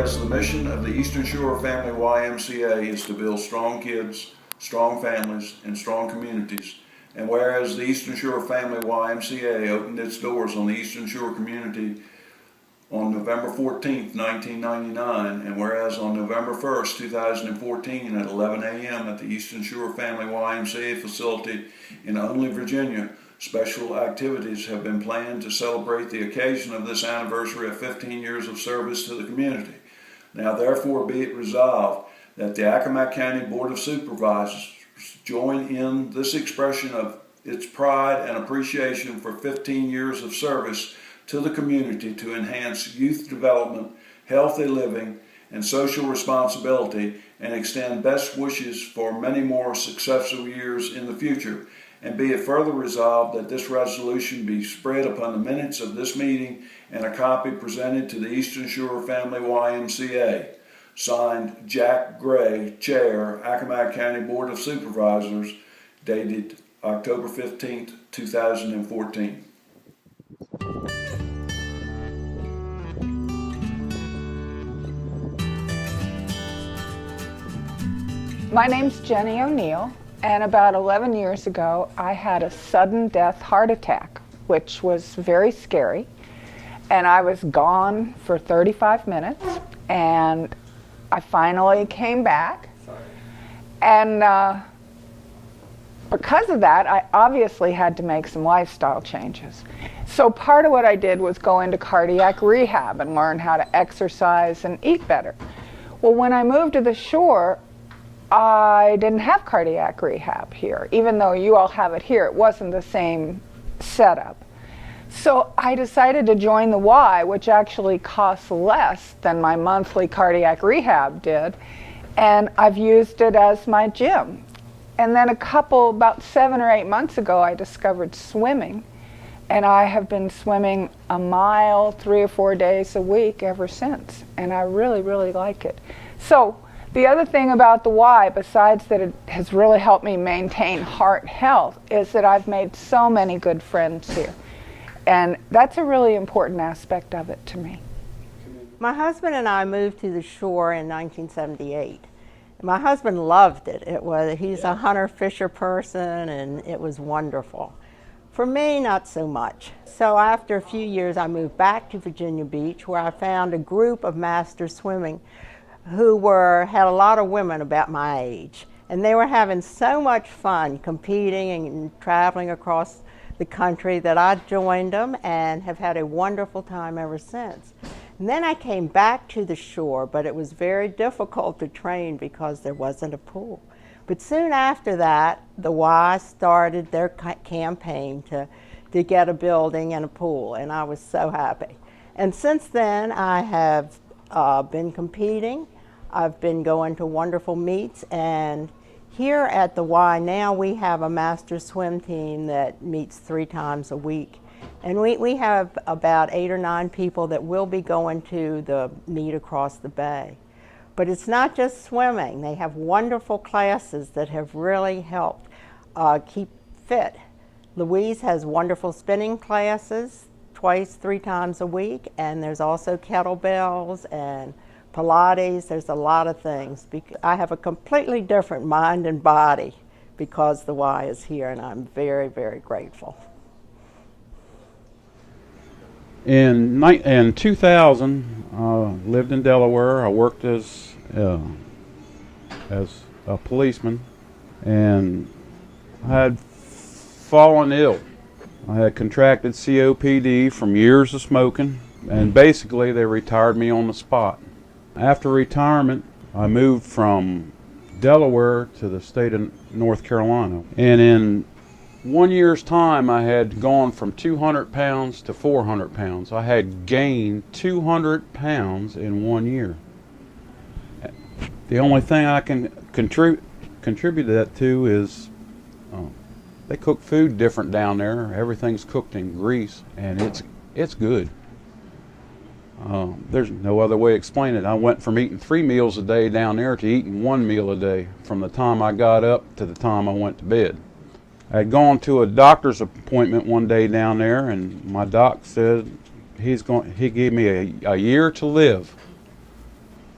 whereas the mission of the Eastern Shore Family YMCA is to build strong kids, strong families, and strong communities, and whereas the Eastern Shore Family YMCA opened its doors on the Eastern Shore community on November 14th, 1999, and whereas on November 1st, 2014 at 11 a.m. at the Eastern Shore Family YMCA facility in Olney, Virginia, special activities have been planned to celebrate the occasion of this anniversary of 15 years of service to the community. Now therefore be it resolved that the Accomack County Board of Supervisors join in this expression of its pride and appreciation for 15 years of service to the community to enhance youth development, healthy living, and social responsibility, and extend best wishes for many more successful years in the future. And be it further resolved that this resolution be spread upon the minutes of this meeting and a copy presented to the Eastern Shore Family YMCA. Signed, Jack Gray, Chair, Accomack County Board of Supervisors, dated October 15th, 2014. My name's Jenny O'Neill, and about 11 years ago I had a sudden death heart attack, which was very scary, and I was gone for 35 minutes, and I finally came back. And because of that, I obviously had to make some lifestyle changes. So part of what I did was go into cardiac rehab and learn how to exercise and eat better. Well, when I moved to the shore, I didn't have cardiac rehab here. Even though you all have it here, it wasn't the same setup. So I decided to join the Y, which actually costs less than my monthly cardiac rehab did, and I've used it as my gym. And then about 7 or 8 months ago, I discovered swimming, and I have been swimming a mile 3 or 4 days a week ever since, and I really, really like it. So the other thing about the Y, besides that it has really helped me maintain heart health, is that I've made so many good friends here. And that's a really important aspect of it to me. My husband and I moved to the shore in 1978. My husband loved it. He's a hunter-fisher person, and it was wonderful. For me, not so much. So after a few years, I moved back to Virginia Beach, where I found a group of master swimming who had a lot of women about my age. And they were having so much fun competing and traveling across the country that I joined them and have had a wonderful time ever since. And then I came back to the shore, but it was very difficult to train because there wasn't a pool. But soon after that, the Y started their campaign to get a building and a pool, and I was so happy. And since then, I have been competing. I've been going to wonderful meets, and here at the Y now we have a master swim team that meets 3 times a week. And we have about 8 or 9 people that will be going to the meet across the bay. But it's not just swimming. They have wonderful classes that have really helped keep fit. Louise has wonderful spinning classes 2-3 times a week, and there's also kettlebells and Pilates. There's a lot of things. I have a completely different mind and body because the Y is here, and I'm very, very grateful. In 2000, lived in Delaware. I worked as a policeman, and I had fallen ill. I had contracted COPD from years of smoking, and basically they retired me on the spot. After retirement, I moved from Delaware to the state of North Carolina, and in 1 year's time I had gone from 200 pounds to 400 pounds. I had gained 200 pounds in 1 year. The only thing I can contribute that to is they cook food different down there. Everything's cooked in grease, and it's good. There's no other way to explain it. I went from eating 3 meals a day down there to eating 1 meal a day from the time I got up to the time I went to bed. I had gone to a doctor's appointment one day down there, and my doc said he gave me a year to live.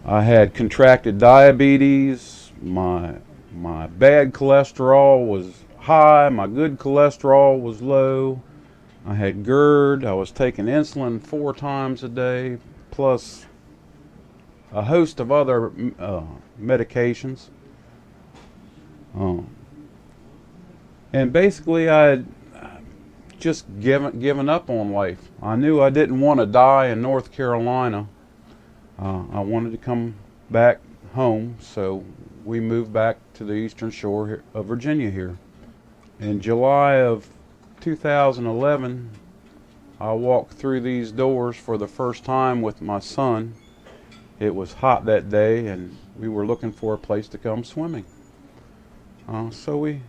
I had contracted diabetes. My bad cholesterol was high. My good cholesterol was low. I had GERD. I was taking insulin 4 times a day, plus a host of other medications. And basically, I had just given up on life. I knew I didn't want to die in North Carolina. I wanted to come back home, so we moved back to the Eastern Shore of Virginia here. In July of 2011, I walked through these doors for the first time with my son. It was hot that day, and we were looking for a place to come swimming. So we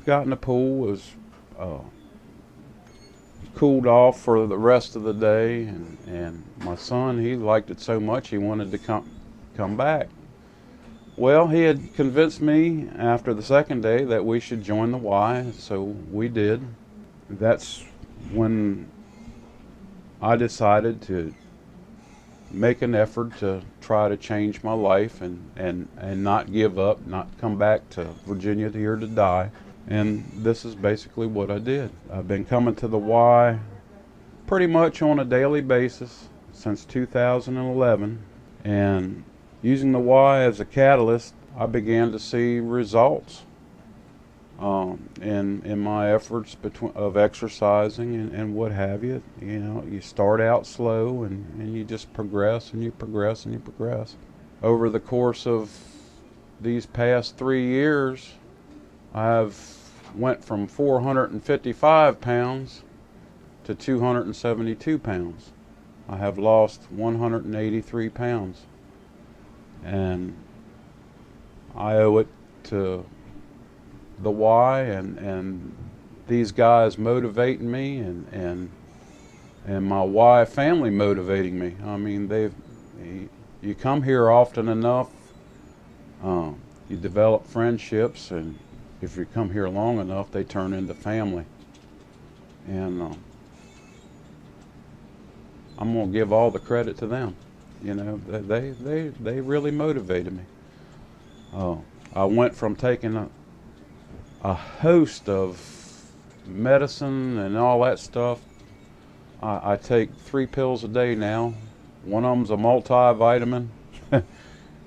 got in the pool. It was cooled off for the rest of the day, and my son, he liked it so much he wanted to come back. Well, he had convinced me after the second day that we should join the Y, so we did. That's when I decided to make an effort to try to change my life and not give up, not come back to Virginia here to die. And this is basically what I did. I've been coming to the Y pretty much on a daily basis since 2011, and using the Y as a catalyst, I began to see results in my efforts of exercising and what have you. You know, you start out slow and you just progress and you progress and you progress. Over the course of these past 3 years, I've went from 455 pounds to 272 pounds. I have lost 183 pounds. And I owe it to the Y and these guys motivating me and my Y family motivating me. I mean, you come here often enough, you develop friendships, and if you come here long enough, they turn into family. And I'm gonna give all the credit to them. You know, they really motivated me. I went from taking a host of medicine and all that stuff. I take 3 pills a day now. One of them's a multivitamin,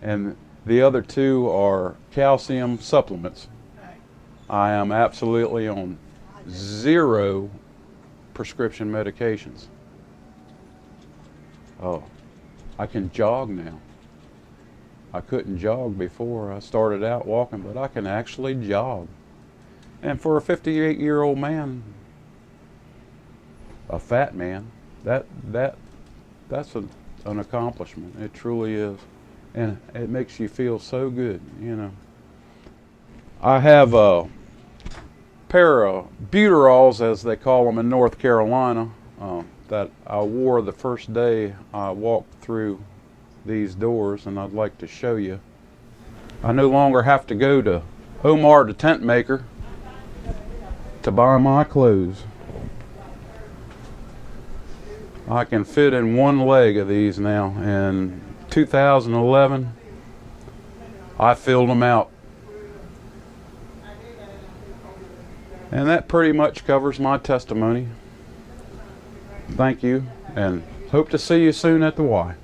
and the other 2 are calcium supplements. I am absolutely on 0 prescription medications. I can jog now. I couldn't jog before. I started out walking, but I can actually jog. And for a 58-year-old man, a fat man, that's an accomplishment. It truly is. And it makes you feel so good, you know. I have a pair of butyrols, as they call them in North Carolina, that I wore the first day I walked through these doors, and I'd like to show you. I no longer have to go to Omar the tent maker to buy my clothes. I can fit in one leg of these now. In 2011, I filled them out. And that pretty much covers my testimony. Thank you, and hope to see you soon at the Y.